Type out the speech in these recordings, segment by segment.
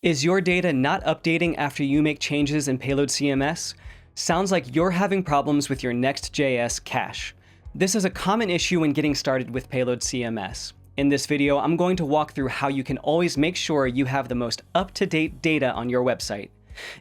Is your data not updating after you make changes in Payload CMS? Sounds like you're having problems with your Next.js cache. This is a common issue when getting started with Payload CMS. In this video, I'm going to walk through how you can always make sure you have the most up-to-date data on your website.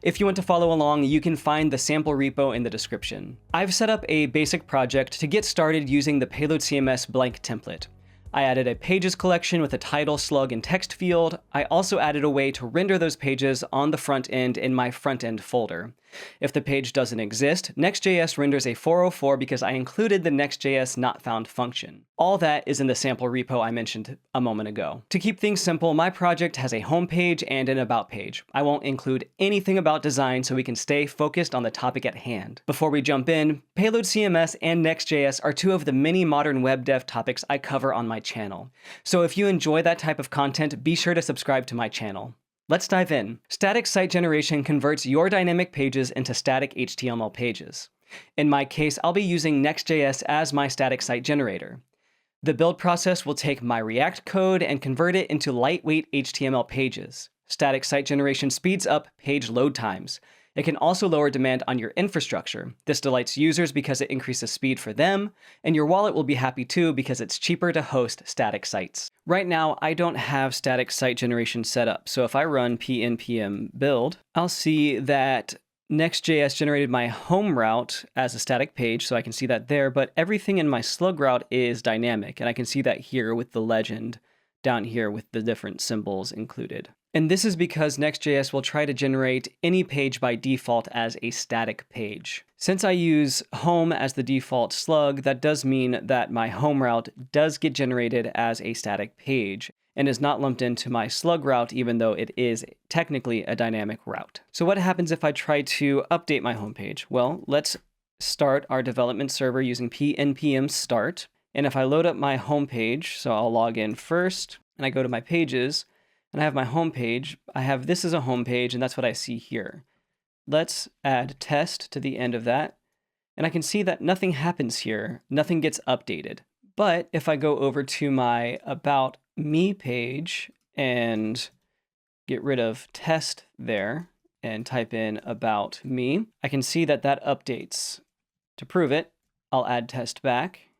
If you want to follow along, you can find the sample repo in the description. I've set up a basic project to get started using the Payload CMS blank template. I added a pages collection with a title, slug, and text field. I also added a way to render those pages on the front end in my front end folder. If the page doesn't exist, Next.js renders a 404 because I included the Next.js not found function. All that is in the sample repo I mentioned a moment ago. To keep things simple, my project has a home page and an about page. I won't include anything about design so we can stay focused on the topic at hand. Before we jump in, Payload CMS and Next.js are two of the many modern web dev topics I cover on my channel. So if you enjoy that type of content, be sure to subscribe to my channel. Let's dive in. Static site generation converts your dynamic pages into static HTML pages. In my case, I'll be using Next.js as my static site generator. The build process will take my React code and convert it into lightweight HTML pages. Static site generation speeds up page load times. It can also lower demand on your infrastructure. This delights users because it increases speed for them, and your wallet will be happy too because it's cheaper to host static sites. Right now, I don't have static site generation set up, so if I run npm build, I'll see that Next.js generated my home route as a static page, so I can see that there, but everything in my slug route is dynamic, and I can see that here with the legend down here with the different symbols included. And this is because Next.js will try to generate any page by default as a static page. Since I use home as the default slug, that does mean that my home route does get generated as a static page and is not lumped into my slug route, even though it is technically a dynamic route. So what happens if I try to update my home page? Well, let's start our development server using npm start. And if I load up my home page, so I'll log in first, and I go to my pages, and I have my home page. I have this as a home page, and that's what I see here. Let's add test to the end of that. And I can see that nothing happens here. Nothing gets updated. But if I go over to my About Me page and get rid of test there and type in About Me, I can see that that updates. To prove it, I'll add test back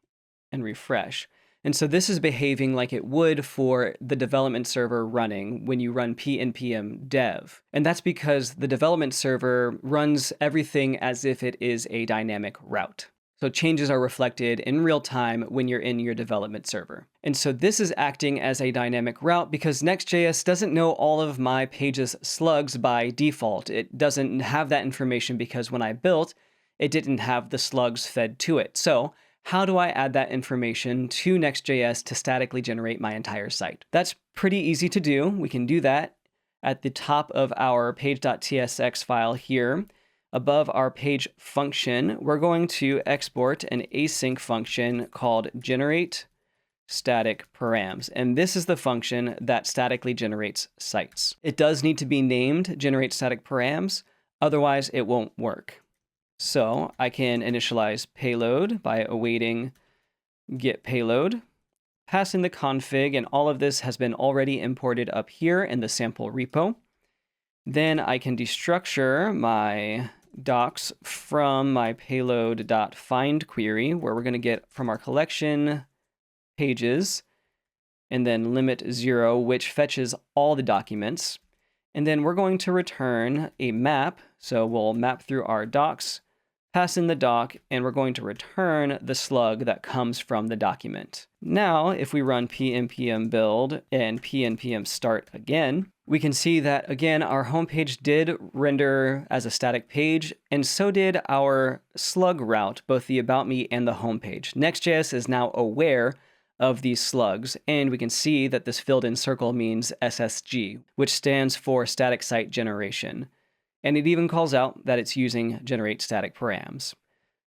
and refresh. And so this is behaving like it would for the development server running when you run npm dev. And that's because the development server runs everything as if it is a dynamic route. So changes are reflected in real time when you're in your development server. And so this is acting as a dynamic route because Next.js doesn't know all of my page's slugs by default. It doesn't have that information because when I built, it didn't have the slugs fed to it. So how do I add that information to Next.js to statically generate my entire site? That's pretty easy to do. We can do that at the top of our page.tsx file here. Above our page function, we're going to export an async function called generateStaticParams. And this is the function that statically generates sites. It does need to be named generateStaticParams, otherwise it won't work. So I can initialize payload by awaiting get payload, pass in the config, and all of this has been already imported up here in the sample repo. Then I can destructure my docs from my payload.find query, where we're going to get from our collection pages, and then limit 0, which fetches all the documents. And then we're going to return a map. So we'll map through our docs, pass in the doc, and we're going to return the slug that comes from the document. Now, if we run npm build and npm start again, we can see that, again, our homepage did render as a static page, and so did our slug route, both the About Me and the homepage. Next.js is now aware of these slugs, and we can see that this filled in circle means SSG, which stands for static site generation. And it even calls out that it's using generateStaticParams.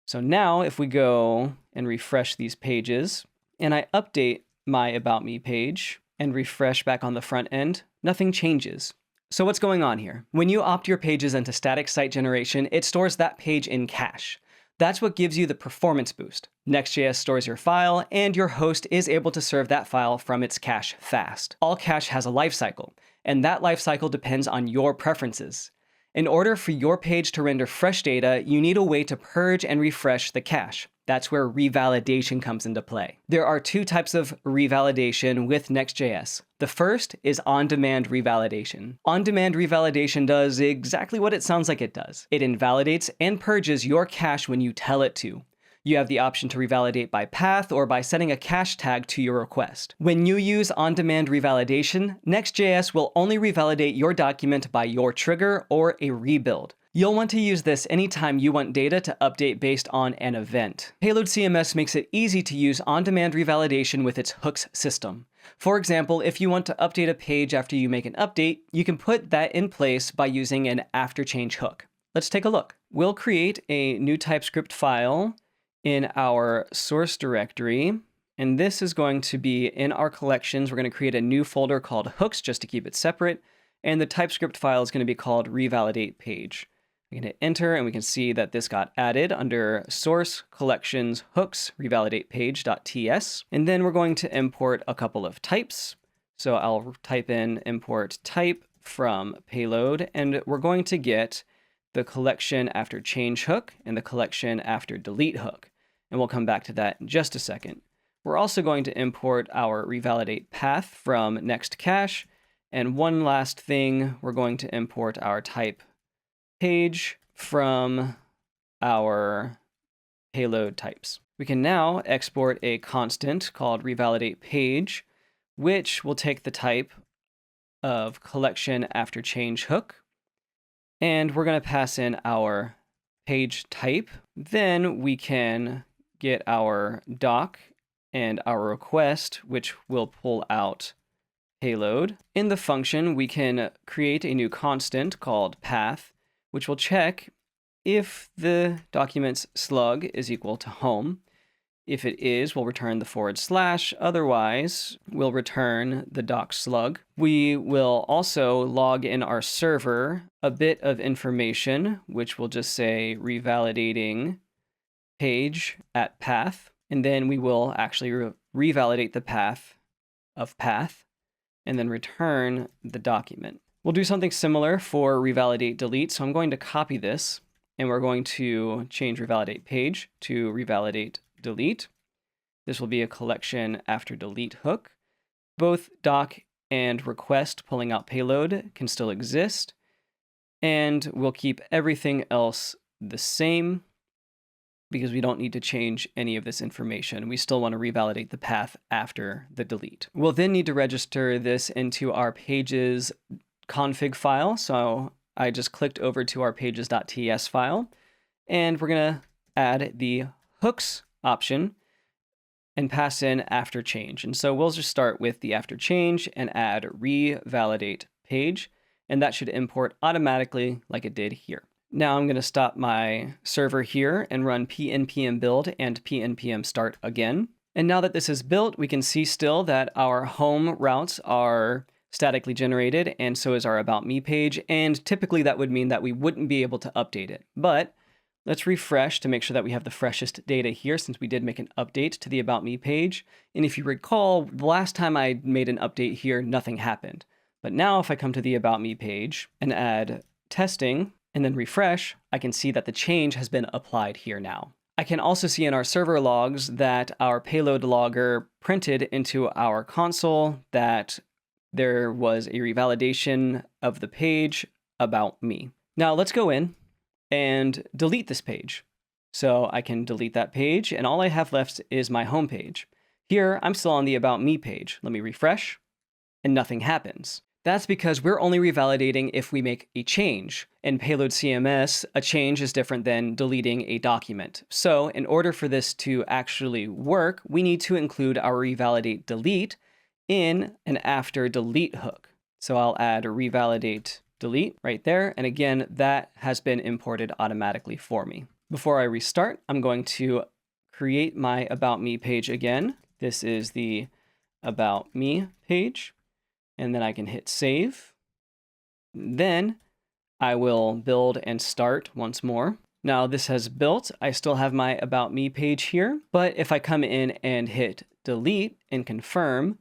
So now if we go and refresh these pages, and I update my About Me page and refresh back on the front end, nothing changes. So what's going on here? When you opt your pages into static site generation, it stores that page in cache. That's what gives you the performance boost. Next.js stores your file, and your host is able to serve that file from its cache fast. All cache has a lifecycle. and that lifecycle depends on your preferences. In order for your page to render fresh data, you need a way to purge and refresh the cache. That's where revalidation comes into play. There are two types of revalidation with Next.js. The first is on-demand revalidation. On-demand revalidation does exactly what it sounds like it does. It invalidates and purges your cache when you tell it to. You have the option to revalidate by path or by setting a cache tag to your request. When you use on-demand revalidation, Next.js will only revalidate your document by your trigger or a rebuild. You'll want to use this anytime you want data to update based on an event. Payload CMS makes it easy to use on-demand revalidation with its hooks system. For example, if you want to update a page after you make an update, you can put that in place by using an after change hook. Let's take a look. We'll create a new TypeScript file in our source directory, and this is going to be in our collections. We're going to create a new folder called hooks just to keep it separate, and the TypeScript file is going to be called revalidatePage. We can hit enter, and we can see that this got added under source collections hooks revalidatePage.ts, and then we're going to import a couple of types. So I'll type in import type from payload, and we're going to get the collection after change hook and the collection after delete hook. And we'll come back to that in just a second. We're also going to import our revalidatePath from next cache. And one last thing, we're going to import our type page from our payload types. We can now export a constant called revalidatePage, which will take the type of collection after change hook. And we're going to pass in our page type. Then we can get our doc and our request, which will pull out payload. In the function, we can create a new constant called path, which will check if the document's slug is equal to home. If it is, we'll return the /. Otherwise, we'll return the doc slug. We will also log in our server a bit of information, which will just say revalidating page at path. And then we will actually revalidate the path of path and then return the document. We'll do something similar for revalidate delete. So I'm going to copy this and we're going to change revalidate page to revalidate delete. This will be a collection after delete hook. Both doc and request pulling out payload can still exist. And we'll keep everything else the same because we don't need to change any of this information. We still want to revalidate the path after the delete. We'll then need to register this into our pages config file. So I just clicked over to our pages.ts file, and we're going to add the hooks option and pass in after change. And so we'll just start with the after change and add revalidate page, and that should import automatically like it did here. Now I'm going to stop my server here and run pnpm build and pnpm start again. And now that this is built, we can see still that our home routes are statically generated, and so is our About Me page. And typically that would mean that we wouldn't be able to update it. But let's refresh to make sure that we have the freshest data here, since we did make an update to the About Me page. And if you recall, the last time I made an update here, nothing happened. But now if I come to the About Me page and add testing, and then refresh, I can see that the change has been applied here now. I can also see in our server logs that our payload logger printed into our console that there was a revalidation of the page About Me. Now let's go in and delete this page. So I can delete that page, and all I have left is my home page. Here, I'm still on the About Me page. Let me refresh, and nothing happens. That's because we're only revalidating if we make a change. In Payload CMS, a change is different than deleting a document. So in order for this to actually work, we need to include our revalidate delete in an after delete hook. So I'll add revalidate delete right there. And again, that has been imported automatically for me. Before I restart, I'm going to create my About Me page again. This is the About Me page. And then I can hit save. Then I will build and start once more. Now this has built. I still have my About Me page here, but if I come in and hit delete and confirm,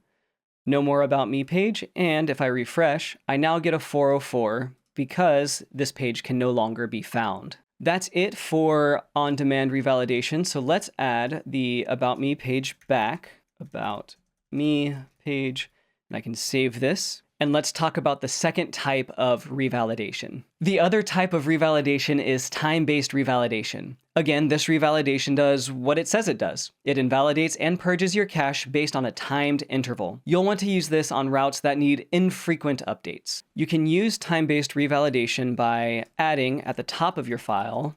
no more About Me page, and if I refresh, I now get a 404 because this page can no longer be found. That's it for on-demand revalidation, so let's add the About Me page back, About Me page, and I can save this. And let's talk about the second type of revalidation. The other type of revalidation is time-based revalidation. Again, this revalidation does what it says it does. It invalidates and purges your cache based on a timed interval. You'll want to use this on routes that need infrequent updates. You can use time-based revalidation by adding at the top of your file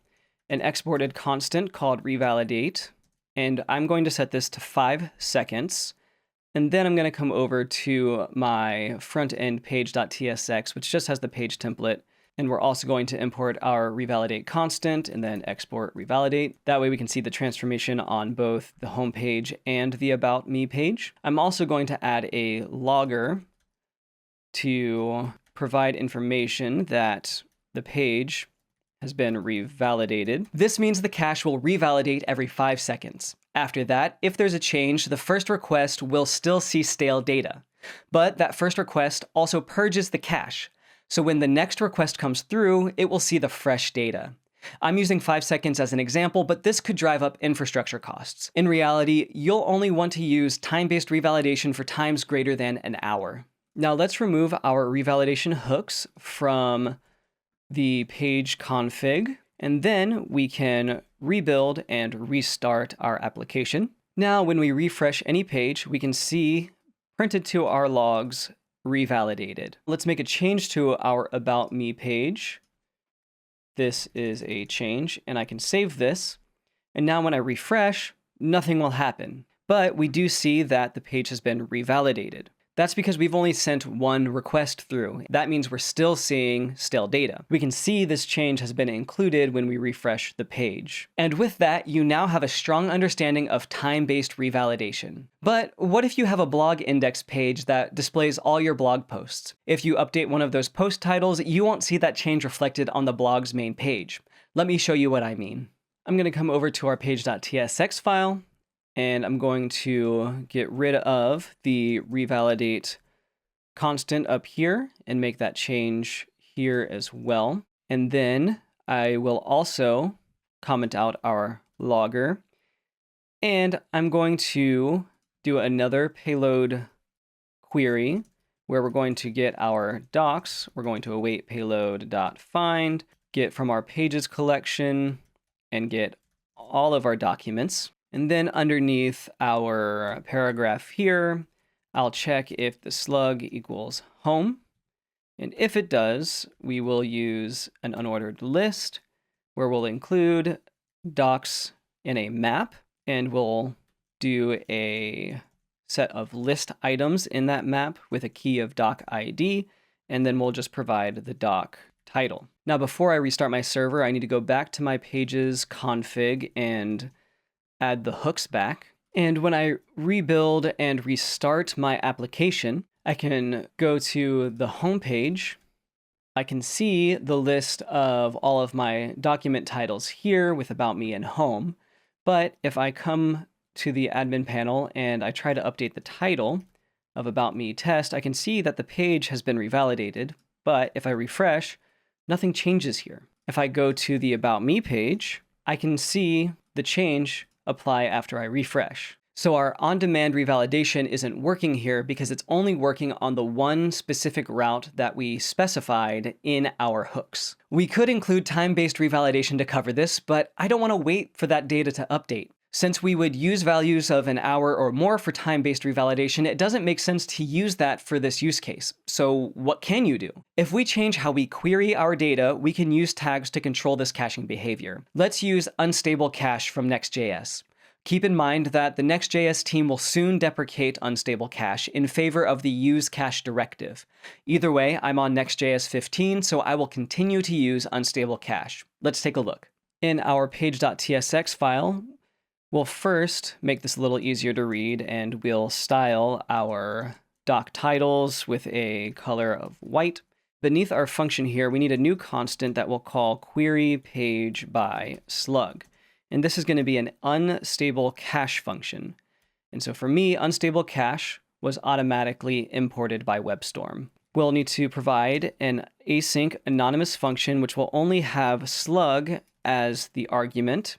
an exported constant called revalidate, and I'm going to set this to 5 seconds. And then I'm going to come over to my frontend page.tsx, which just has the page template. And we're also going to import our revalidate constant and then export revalidate. That way we can see the transformation on both the home page and the About Me page. I'm also going to add a logger to provide information that the page has been revalidated. This means the cache will revalidate every 5 seconds. After that, if there's a change, the first request will still see stale data. But that first request also purges the cache. So when the next request comes through, it will see the fresh data. I'm using 5 seconds as an example, but this could drive up infrastructure costs. In reality, you'll only want to use time-based revalidation for times greater than an hour. Now let's remove our revalidation hooks from the page config, and then we can rebuild and restart our application. Now, when we refresh any page, we can see printed to our logs revalidated. Let's make a change to our About Me page. This is a change, and I can save this. And now when I refresh, nothing will happen. But we do see that the page has been revalidated. That's because we've only sent one request through. That means we're still seeing stale data. We can see this change has been included when we refresh the page. And with that, you now have a strong understanding of time-based revalidation. But what if you have a blog index page that displays all your blog posts? If you update one of those post titles, you won't see that change reflected on the blog's main page. Let me show you what I mean. I'm going to come over to our page.tsx file, and I'm going to get rid of the revalidate constant up here and make that change here as well. And then I will also comment out our logger. And I'm going to do another payload query where we're going to get our docs. We're going to await payload.find, get from our pages collection, and get all of our documents. And then underneath our paragraph here, I'll check if the slug equals home. And if it does, we will use an unordered list where we'll include docs in a map, and we'll do a set of list items in that map with a key of doc ID, and then we'll just provide the doc title. Now, before I restart my server, I need to go back to my pages config and add the hooks back. And when I rebuild and restart my application, I can go to the home page. I can see the list of all of my document titles here with About Me and Home. But if I come to the admin panel and I try to update the title of About Me test, I can see that the page has been revalidated. But if I refresh, nothing changes here. If I go to the About Me page, I can see the change apply after I refresh. So our on-demand revalidation isn't working here because it's only working on the one specific route that we specified in our hooks. We could include time-based revalidation to cover this, but I don't want to wait for that data to update. Since we would use values of an hour or more for time-based revalidation, it doesn't make sense to use that for this use case. So what can you do? If we change how we query our data, we can use tags to control this caching behavior. Let's use unstable cache from Next.js. Keep in mind that the Next.js team will soon deprecate unstable cache in favor of the use cache directive. Either way, I'm on Next.js 15, so I will continue to use unstable cache. Let's take a look. In our page.tsx file, we'll first make this a little easier to read, and we'll style our doc titles with a color of white. Beneath our function here, we need a new constant that we'll call query page by slug. And this is going to be an unstable cache function. And so for me, unstable cache was automatically imported by WebStorm. We'll need to provide an async anonymous function, which will only have slug as the argument,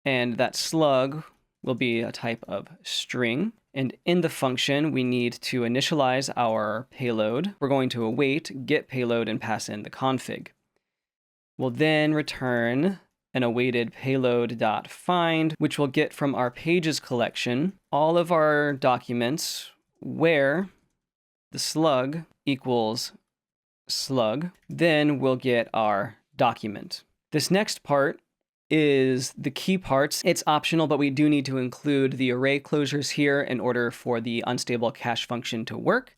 and that slug will be a type of string. And in the function, we need to initialize our payload. We're going to await get payload and pass in the config. We'll then return an awaited payload.find, which we'll get from our pages collection all of our documents where the slug equals slug. Then we'll get our document. This next part is the key parts. It's optional, but we do need to include the array closures here in order for the unstable cache function to work.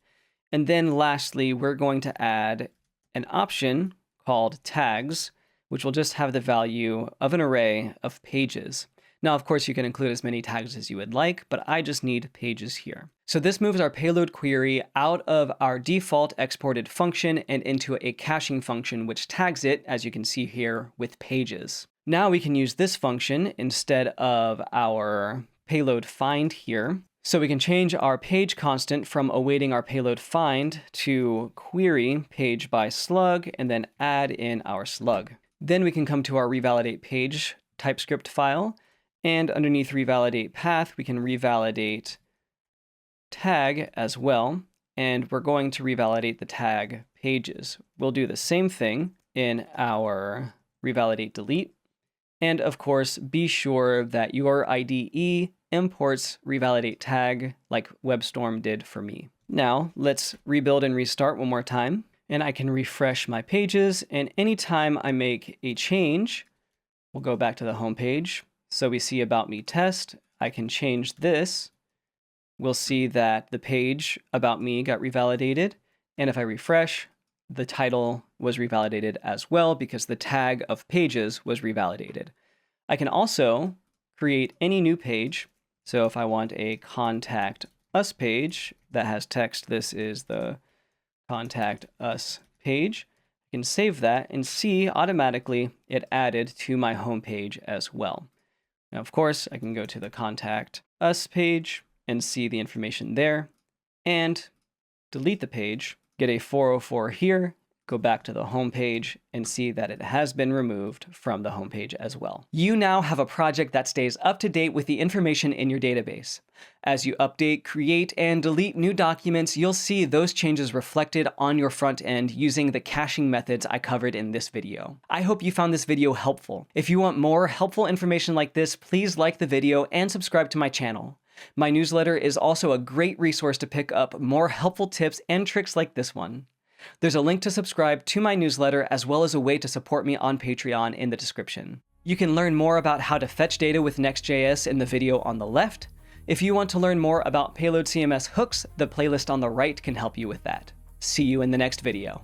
And then lastly, we're going to add an option called tags, which will just have the value of an array of pages. Now, of course, you can include as many tags as you would like, but I just need pages here. So this moves our payload query out of our default exported function and into a caching function, which tags it, as you can see here, with pages. Now we can use this function instead of our payload find here. So we can change our page constant from awaiting our payload find to query page by slug and then add in our slug. Then we can come to our revalidate page TypeScript file, and underneath revalidatePath, we can revalidate tag as well, and we're going to revalidate the tag pages. We'll do the same thing in our revalidate delete. And of course, be sure that your IDE imports revalidate tag like WebStorm did for me. Now let's rebuild and restart one more time. And I can refresh my pages. And anytime I make a change, we'll go back to the home page. So we see About Me test. I can change this. We'll see that the page About Me got revalidated. And if I refresh, the title was revalidated as well because the tag of pages was revalidated. I can also create any new page. So if I want a contact us page that has text, this is the contact us page. I can save that and see automatically it added to my home page as well. Now, of course, I can go to the contact us page and see the information there and delete the page, get a 404 here, go back to the home page and see that it has been removed from the home page as well. You now have a project that stays up to date with the information in your database. As you update, create, and delete new documents, you'll see those changes reflected on your front end using the caching methods I covered in this video. I hope you found this video helpful. If you want more helpful information like this, please like the video and subscribe to my channel. My newsletter is also a great resource to pick up more helpful tips and tricks like this one. There's a link to subscribe to my newsletter as well as a way to support me on Patreon in the description. You can learn more about how to fetch data with Next.js in the video on the left. If you want to learn more about Payload CMS hooks, the playlist on the right can help you with that. See you in the next video.